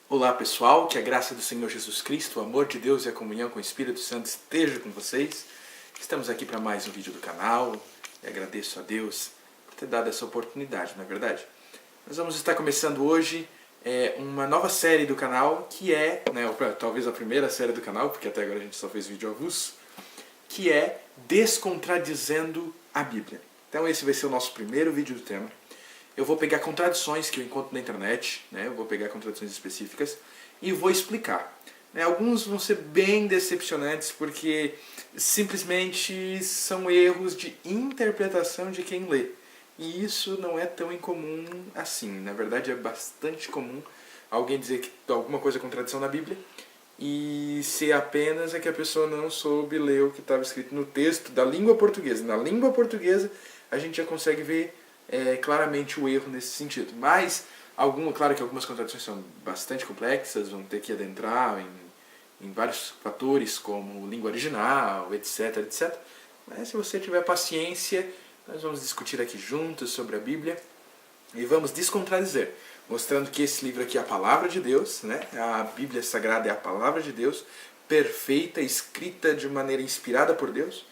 Olá pessoal, que a graça do Senhor Jesus Cristo, o amor de Deus e a comunhão com o Espírito Santo esteja com vocês. Estamos aqui para mais um vídeo do canal e agradeço a Deus por ter dado essa oportunidade, não é verdade? Nós vamos estar começando hoje uma nova série do canal, que é, talvez a primeira série do canal, porque até agora a gente só fez vídeo avulso, que é Descontradizendo a Bíblia. Então esse vai ser o nosso primeiro vídeo do tema. Eu vou pegar contradições que eu encontro na internet, eu vou pegar contradições específicas e vou explicar. Alguns vão ser bem decepcionantes porque simplesmente são erros de interpretação de quem lê. E isso não é tão incomum assim. Na verdade é bastante comum alguém dizer que alguma coisa é contradição na Bíblia e ser apenas que a pessoa não soube ler o que estava escrito no texto da língua portuguesa. Na língua portuguesa a gente já consegue ver claramente o erro nesse sentido. Mas, claro que algumas contradições são bastante complexas, vão ter que adentrar em vários fatores, como língua original, etc, etc. Mas se você tiver paciência, nós vamos discutir aqui juntos sobre a Bíblia e vamos descontradizer, mostrando que esse livro aqui é a Palavra de Deus, A Bíblia Sagrada é a Palavra de Deus, perfeita, escrita de maneira inspirada por Deus,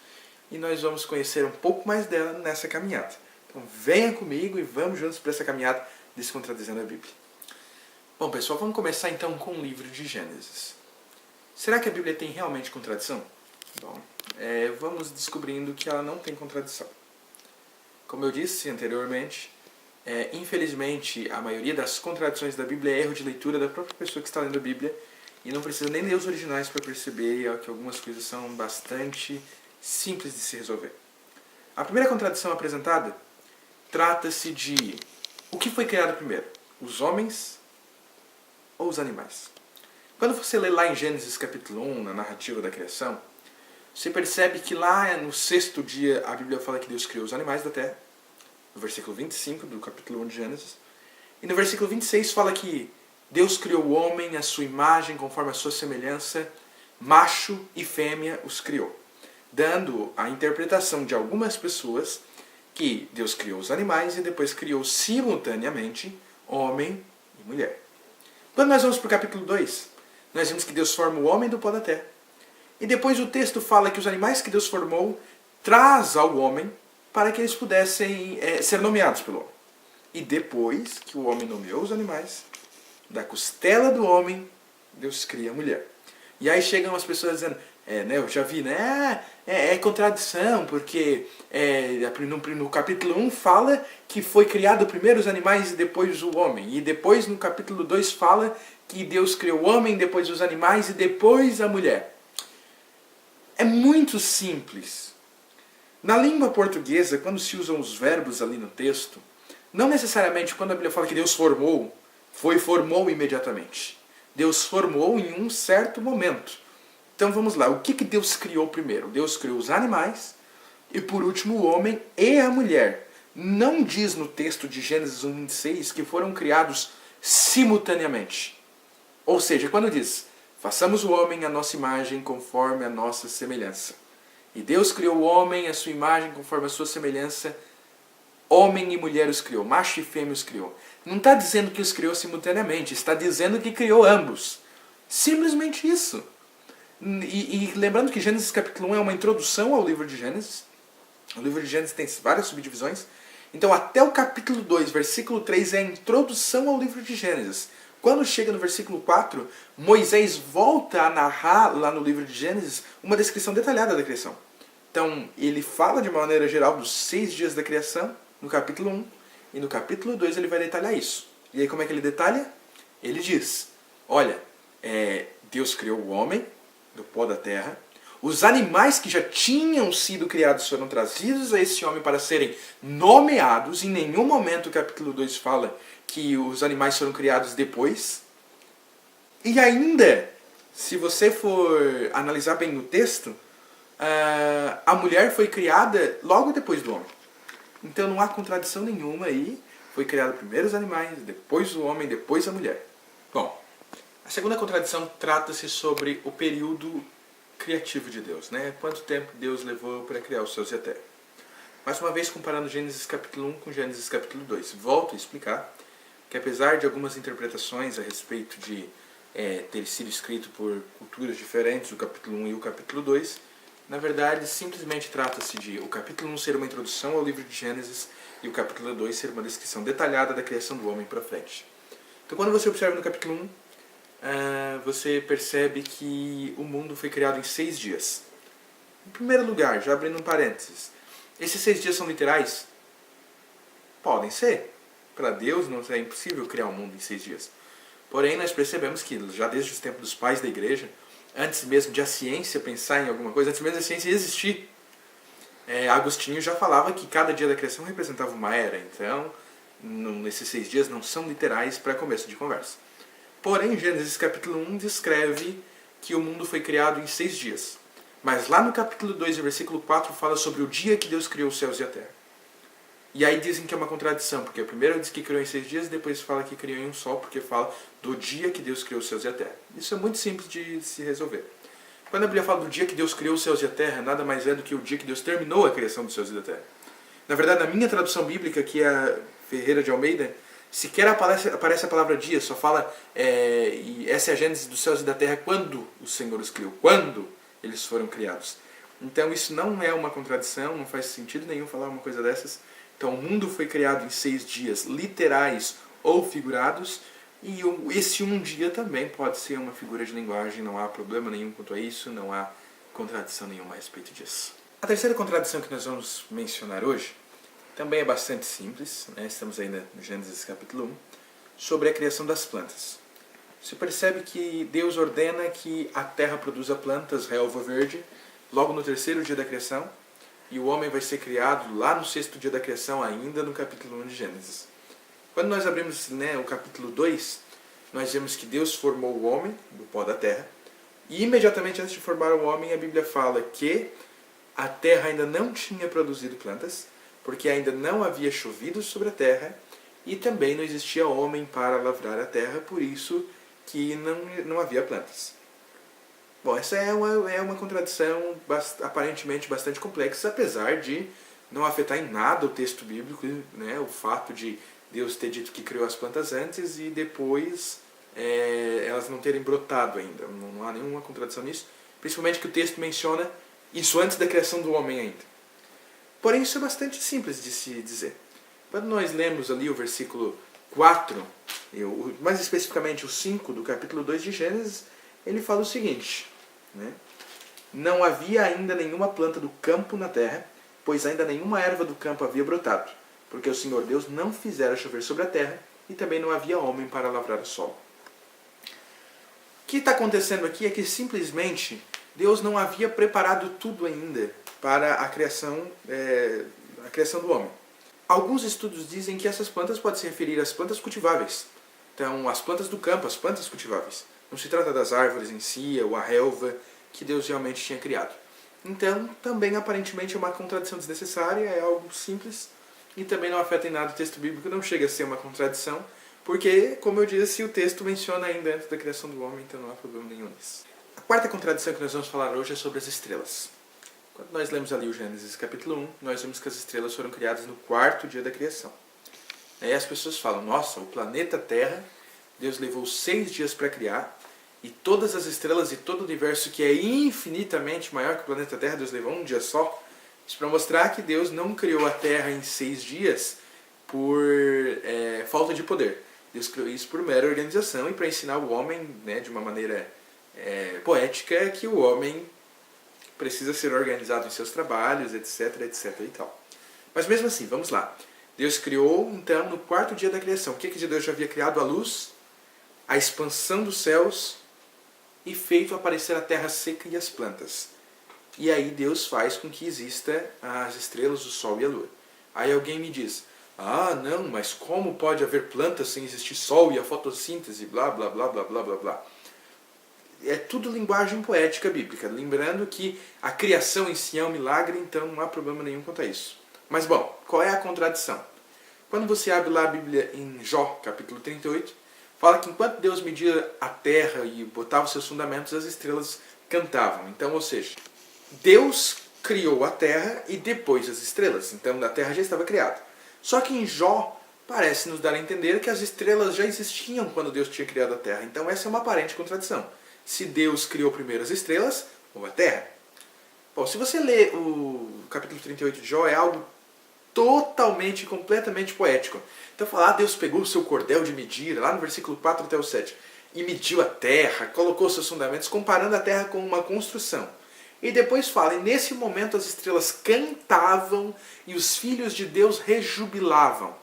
e nós vamos conhecer um pouco mais dela nessa caminhada. Então venha comigo e vamos juntos para essa caminhada descontradizendo a Bíblia. Bom pessoal, vamos começar então com o livro de Gênesis. Será que a Bíblia tem realmente contradição? Bom, vamos descobrindo que ela não tem contradição. Como eu disse anteriormente, infelizmente a maioria das contradições da Bíblia é erro de leitura da própria pessoa que está lendo a Bíblia e não precisa nem ler os originais para perceber que algumas coisas são bastante simples de se resolver. A primeira contradição apresentada trata-se de o que foi criado primeiro, os homens ou os animais? Quando você lê lá em Gênesis capítulo 1, na narrativa da criação, você percebe que lá no sexto dia a Bíblia fala que Deus criou os animais da terra, no versículo 25 do capítulo 1 de Gênesis, e no versículo 26 fala que Deus criou o homem à sua imagem, conforme a sua semelhança, macho e fêmea os criou, dando a interpretação de algumas pessoas que Deus criou os animais e depois criou simultaneamente homem e mulher. Quando nós vamos para o capítulo 2, nós vemos que Deus forma o homem do pó da terra. E depois o texto fala que os animais que Deus formou traz ao homem para que eles pudessem ser nomeados pelo homem. E depois que o homem nomeou os animais, da costela do homem, Deus cria a mulher. E aí chegam as pessoas dizendo, eu já vi, é contradição, porque no capítulo 1 fala que foi criado primeiro os animais e depois o homem. E depois no capítulo 2 fala que Deus criou o homem, depois os animais e depois a mulher. É muito simples. Na língua portuguesa, quando se usam os verbos ali no texto, não necessariamente quando a Bíblia fala que Deus formou, formou imediatamente. Deus formou em um certo momento. Então vamos lá, o que Deus criou primeiro? Deus criou os animais e por último o homem e a mulher. Não diz no texto de Gênesis 1:26 que foram criados simultaneamente. Ou seja, quando diz, façamos o homem à nossa imagem conforme a nossa semelhança. E Deus criou o homem à sua imagem conforme a sua semelhança, homem e mulher os criou, macho e fêmea os criou. Não está dizendo que os criou simultaneamente, está dizendo que criou ambos. Simplesmente isso. E lembrando que Gênesis capítulo 1 é uma introdução ao livro de Gênesis. O livro de Gênesis tem várias subdivisões. Então até o capítulo 2, versículo 3 é a introdução ao livro de Gênesis. Quando chega no versículo 4, Moisés volta a narrar lá no livro de Gênesis uma descrição detalhada da criação. Então ele fala de maneira geral dos 6 dias da criação no capítulo 1 e no capítulo 2 ele vai detalhar isso. E aí como é que ele detalha? Ele diz, olha, Deus criou o homem do pó da terra. Os animais que já tinham sido criados foram trazidos a esse homem para serem nomeados. Em nenhum momento o capítulo 2 fala que os animais foram criados depois. E ainda, se você for analisar bem no texto, a mulher foi criada logo depois do homem. Então não há contradição nenhuma aí. Foi criado primeiro os animais, depois o homem, depois a mulher. Bom, a segunda contradição trata-se sobre o período criativo de Deus. Quanto tempo Deus levou para criar os céus e a terra. Mais uma vez comparando Gênesis capítulo 1 com Gênesis capítulo 2. Volto a explicar que apesar de algumas interpretações a respeito de ter sido escrito por culturas diferentes, o capítulo 1 e o capítulo 2. Na verdade, simplesmente trata-se de o capítulo 1 ser uma introdução ao livro de Gênesis e o capítulo 2 ser uma descrição detalhada da criação do homem para frente. Então, quando você observa no capítulo 1, você percebe que o mundo foi criado em 6 dias. Em primeiro lugar, já abrindo um parênteses, esses 6 dias são literais? Podem ser. Para Deus não é impossível criar um mundo em 6 dias. Porém, nós percebemos que já desde os tempos dos pais da igreja, antes mesmo de a ciência pensar em alguma coisa, antes mesmo da ciência existir, Agostinho já falava que cada dia da criação representava uma era. Então, nesses 6 dias não são literais para começo de conversa. Porém, Gênesis capítulo 1 descreve que o mundo foi criado em 6 dias. Mas lá no capítulo 2, versículo 4, fala sobre o dia que Deus criou os céus e a terra. E aí dizem que é uma contradição, porque primeiro diz que criou em 6 dias, e depois fala que criou em um só, porque fala do dia que Deus criou os céus e a terra. Isso é muito simples de se resolver. Quando a Bíblia fala do dia que Deus criou os céus e a terra, nada mais é do que o dia que Deus terminou a criação dos céus e da terra. Na verdade, na minha tradução bíblica, que é a Ferreira de Almeida, sequer aparece a palavra dia, só fala, e essa é a gênese dos céus e da terra, quando o Senhor os criou, quando eles foram criados. Então isso não é uma contradição, não faz sentido nenhum falar uma coisa dessas. Então o mundo foi criado em 6 dias, literais ou figurados, e esse um dia também pode ser uma figura de linguagem, não há problema nenhum quanto a isso, não há contradição nenhuma a respeito disso. A terceira contradição que nós vamos mencionar hoje também é bastante simples, estamos ainda no Gênesis capítulo 1, sobre a criação das plantas. Você percebe que Deus ordena que a terra produza plantas, relva verde, logo no 3º dia da criação, e o homem vai ser criado lá no 6º dia da criação, ainda no capítulo 1 de Gênesis. Quando nós abrimos o capítulo 2, nós vemos que Deus formou o homem do pó da terra, e imediatamente antes de formar o homem, a Bíblia fala que a terra ainda não tinha produzido plantas, porque ainda não havia chovido sobre a terra, e também não existia homem para lavrar a terra, por isso que não havia plantas. Bom, essa é uma contradição aparentemente bastante complexa, apesar de não afetar em nada o texto bíblico, o fato de Deus ter dito que criou as plantas antes e depois elas não terem brotado ainda. Não há nenhuma contradição nisso, principalmente que o texto menciona isso antes da criação do homem ainda. Porém, isso é bastante simples de se dizer. Quando nós lemos ali o versículo 4, mais especificamente o 5 do capítulo 2 de Gênesis, ele fala o seguinte: não havia ainda nenhuma planta do campo na terra, pois ainda nenhuma erva do campo havia brotado, porque o Senhor Deus não fizera chover sobre a terra, e também não havia homem para lavrar o solo. O que está acontecendo aqui é que simplesmente Deus não havia preparado tudo ainda para a criação do homem. Alguns estudos dizem que essas plantas podem se referir às plantas cultiváveis. Então, as plantas do campo, as plantas cultiváveis. Não se trata das árvores em si, ou a relva, que Deus realmente tinha criado. Então, também aparentemente é uma contradição desnecessária, é algo simples, e também não afeta em nada o texto bíblico, não chega a ser uma contradição, porque, como eu disse, o texto menciona ainda antes da criação do homem, então não há problema nenhum nisso. A quarta contradição que nós vamos falar hoje é sobre as estrelas. Quando nós lemos ali o Gênesis capítulo 1, nós vemos que as estrelas foram criadas no 4º dia da criação. Aí as pessoas falam, nossa, o planeta Terra, Deus levou 6 dias para criar, e todas as estrelas e todo o universo que é infinitamente maior que o planeta Terra, Deus levou um dia só. Isso para mostrar que Deus não criou a Terra em 6 dias por falta de poder. Deus criou isso por mera organização e para ensinar o homem, de uma maneira poética, que o homem precisa ser organizado em seus trabalhos, etc, etc e tal. Mas mesmo assim, vamos lá. Deus criou, então, no 4º dia da criação. O que Deus já havia criado? A luz, a expansão dos céus e feito aparecer a terra seca e as plantas. E aí Deus faz com que exista as estrelas, o sol e a lua. Aí alguém me diz, não, mas como pode haver plantas sem existir sol e a fotossíntese, blá, blá, blá, blá, blá, blá, blá. É tudo linguagem poética bíblica. Lembrando que a criação em si é um milagre, então não há problema nenhum quanto a isso. Mas bom, qual é a contradição? Quando você abre lá a Bíblia em Jó, capítulo 38, fala que enquanto Deus media a terra e botava os seus fundamentos, as estrelas cantavam. Então, ou seja, Deus criou a terra e depois as estrelas. Então a terra já estava criada. Só que em Jó parece nos dar a entender que as estrelas já existiam quando Deus tinha criado a Terra. Então essa é uma aparente contradição. Se Deus criou primeiro as estrelas ou a Terra? Bom, se você lê o capítulo 38 de Jó, é algo totalmente, completamente poético. Então fala, Deus pegou o seu cordel de medir, lá no versículo 4 até o 7, e mediu a terra, colocou seus fundamentos, comparando a terra com uma construção. E depois fala, e nesse momento as estrelas cantavam e os filhos de Deus rejubilavam.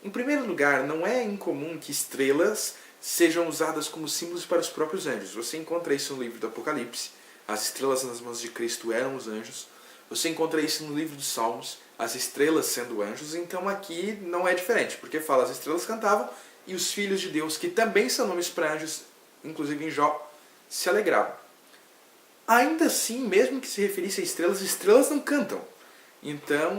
Em primeiro lugar, não é incomum que estrelas sejam usadas como símbolos para os próprios anjos. Você encontra isso no livro do Apocalipse. As estrelas nas mãos de Cristo eram os anjos. Você encontra isso no livro dos Salmos, as estrelas sendo anjos. Então aqui não é diferente, porque fala, as estrelas cantavam e os filhos de Deus, que também são nomes para anjos, inclusive em Jó, se alegravam. Ainda assim, mesmo que se referisse a estrelas não cantam. Então,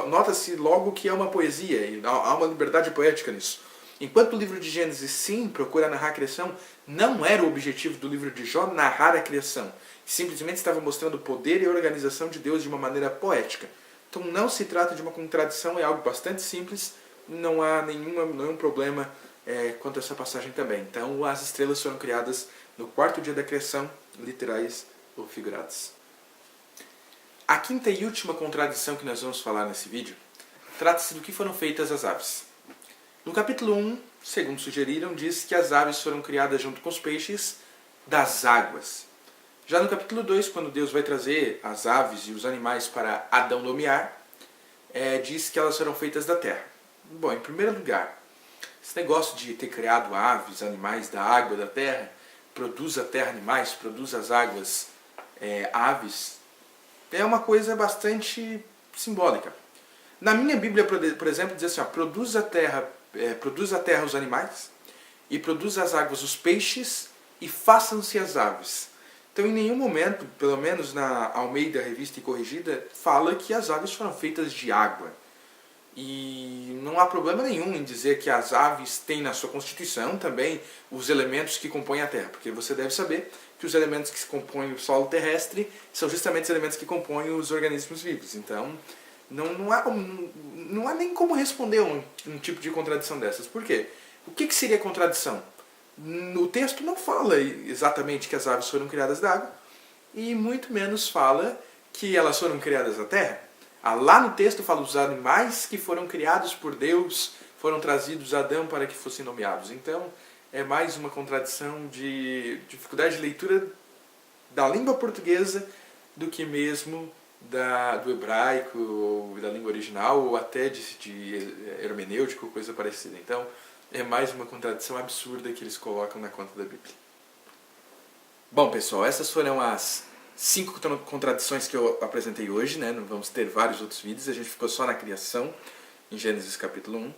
nota-se logo que é uma poesia, e há uma liberdade poética nisso. Enquanto o livro de Gênesis, sim, procura narrar a criação, não era o objetivo do livro de Jó narrar a criação. Simplesmente estava mostrando o poder e a organização de Deus de uma maneira poética. Então não se trata de uma contradição, é algo bastante simples, não há nenhum problema quanto a essa passagem também. Então as estrelas foram criadas no quarto dia da criação, literais ou figuradas. A quinta e última contradição que nós vamos falar nesse vídeo trata-se do que foram feitas as aves. No capítulo 1, segundo sugeriram, diz que as aves foram criadas junto com os peixes das águas. Já no capítulo 2, quando Deus vai trazer as aves e os animais para Adão nomear, diz que elas foram feitas da terra. Bom, em primeiro lugar, esse negócio de ter criado aves, animais da água, da terra, produz a terra animais, produz as águas aves, é uma coisa bastante simbólica. Na minha Bíblia, por exemplo, diz assim, produz a terra os animais, e produz as águas os peixes, e façam-se as aves. Então, em nenhum momento, pelo menos na Almeida Revista e Corrigida, fala que as aves foram feitas de água. E não há problema nenhum em dizer que as aves têm na sua constituição também os elementos que compõem a Terra, porque você deve saber que os elementos que compõem o solo terrestre são justamente os elementos que compõem os organismos vivos. Então, não há nem como responder um tipo de contradição dessas. Por quê? O que seria contradição? O texto não fala exatamente que as aves foram criadas da água, e muito menos fala que elas foram criadas da terra. Lá no texto fala os animais que foram criados por Deus, foram trazidos a Adão para que fossem nomeados. Então, é mais uma contradição de dificuldade de leitura da língua portuguesa do que mesmo do hebraico, ou da língua original, ou até de hermenêutico, coisa parecida. Então, é mais uma contradição absurda que eles colocam na conta da Bíblia. Bom, pessoal, essas foram as 5 contradições que eu apresentei hoje, né? Não vamos ter vários outros vídeos, a gente ficou só na criação, em Gênesis capítulo 1.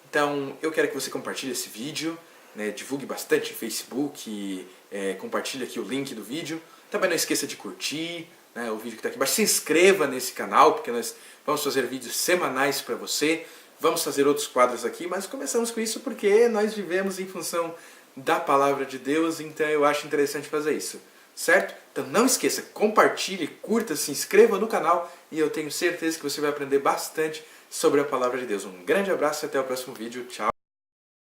Então, eu quero que você compartilhe esse vídeo, né? Divulgue bastante no Facebook, compartilhe aqui o link do vídeo. Também não esqueça de curtir, né, o vídeo que está aqui embaixo. Se inscreva nesse canal, porque nós vamos fazer vídeos semanais para você. Vamos fazer outros quadros aqui, mas começamos com isso porque nós vivemos em função da Palavra de Deus, então eu acho interessante fazer isso. Certo? Então não esqueça, compartilhe, curta, se inscreva no canal e eu tenho certeza que você vai aprender bastante sobre a Palavra de Deus. Um grande abraço e até o próximo vídeo. Tchau!